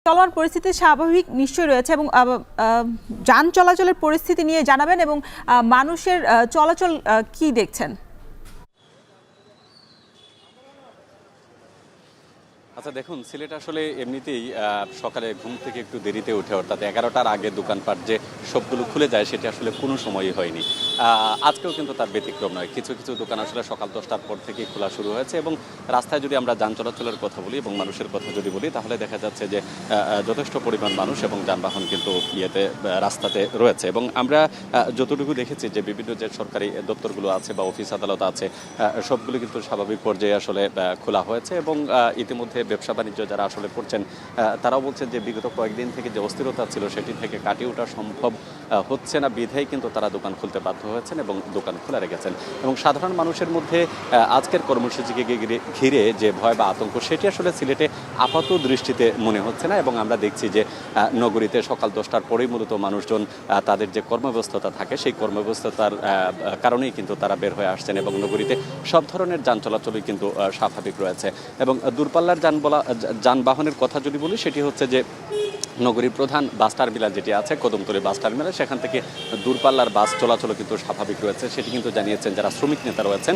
চলমান পরিস্থিতি স্বাভাবিক নিশ্চয়ই রয়েছে এবং যান চলাচলের পরিস্থিতি নিয়ে জানাবেন এবং মানুষের চলাচল কি দেখছেন? আচ্ছা দেখুন, সিলেট আসলে এমনিতেই সকালে ঘুম থেকে একটু দেরিতে উঠে, অর্থাৎ 11টার আগে দোকানপাট যে সবগুলো খুলে যায় সেটা আসলে কোনো সময়ই হয়নি। আজকেও কিন্তু তার ব্যতিক্রম নয়। কিছু কিছু দোকান আসলে সকাল 10টার পর থেকেই খোলা শুরু হয়েছে এবং রাস্তায় যদি আমরা যান চলাচলের কথা বলি এবং মানুষের কথা যদি বলি তাহলে দেখা যাচ্ছে যে যথেষ্ট পরিমাণ মানুষ এবং যানবাহন কিন্তু রাস্তাতে রয়েছে। এবং আমরা যতটুকু দেখেছি যে বিভিন্ন যে সরকারি দপ্তরগুলো আছে বা অফিস আদালত আছে সবগুলো কিন্তু স্বাভাবিক পর্যায়ে আসলে খোলা হয়েছে এবং ইতিমধ্যে ব্যবসা বাণিজ্য যারা আসলে করছেন তারাও বলছেন যে বিগত কয়েকদিন থেকে যে অস্থিরতা ছিল সেটি থেকে কাটিয়ে ওঠা সম্ভব হচ্ছে না বিধায় কিন্তু তারা দোকান খুলতে বাধ্য হয়েছেন এবং দোকান খোলা রেখেছেন। এবং সাধারণ মানুষের মধ্যে আজকের কর্মসূচিকে ঘিরে যে ভয় বা আতঙ্ক সেটি আসলে সিলেটে আপাত দৃষ্টিতে মনে হচ্ছে না। এবং আমরা দেখছি যে নগরীতে সকাল 10টার পরেই মূলত মানুষজন তাদের যে কর্মব্যস্ততা থাকে সেই কর্মব্যস্ততার কারণেই কিন্তু তারা বের হয়ে আসছেন এবং নগরীতে সব ধরনের যান চলাচলই কিন্তু স্বাভাবিক রয়েছে। এবং দূরপাল্লার যানবাহনের কথা যদি বলি সেটি হচ্ছে যে নগরীর প্রধান বাস টার্মিনাল যেটি আছে কদমতলী বাস টার্মিনাল, সেখান থেকে দূরপাল্লার বাস চলাচল কিন্তু স্বাভাবিক রয়েছে, সেটি কিন্তু জানিয়েছেন যারা শ্রমিক নেতা রয়েছেন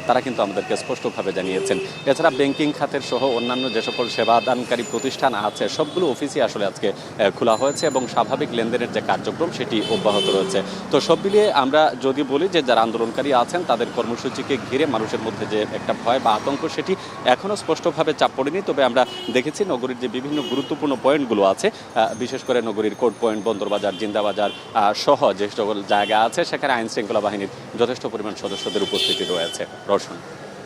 তারা কিন্তু আমাদেরকে স্পষ্টভাবে জানিয়েছেন। এছাড়া ব্যাংকিং খাতের সহ অন্যান্য যে সকল সেবাদানকারী প্রতিষ্ঠান আছে সবগুলো অফিসই আসলে আজকে খোলা হয়েছে এবং স্বাভাবিক লেনদেনের যে কার্যক্রম সেটি অব্যাহত রয়েছে। তো সব মিলিয়ে আমরা যদি বলি যে যারা আন্দোলনকারী আছেন তাদের কর্মসূচিকে ঘিরে মানুষের মধ্যে যে একটা ভয় বা আতঙ্ক সেটি এখনও স্পষ্টভাবে চাপ পড়েনি। তবে আমরা দেখেছি নগরীর যে বিভিন্ন গুরুত্বপূর্ণ পয়েন্টগুলো আছে, বিশেষ করে নগরীর কোর্ট পয়েন্ট, বন্দরবাজার, জিন্দাবাজার সহ যে সকল জায়গা আছে সেখানে আইন শৃঙ্খলা বাহিনীর যথেষ্ট পরিমাণ সদস্যদের উপস্থিতি রয়েছে। রওশন।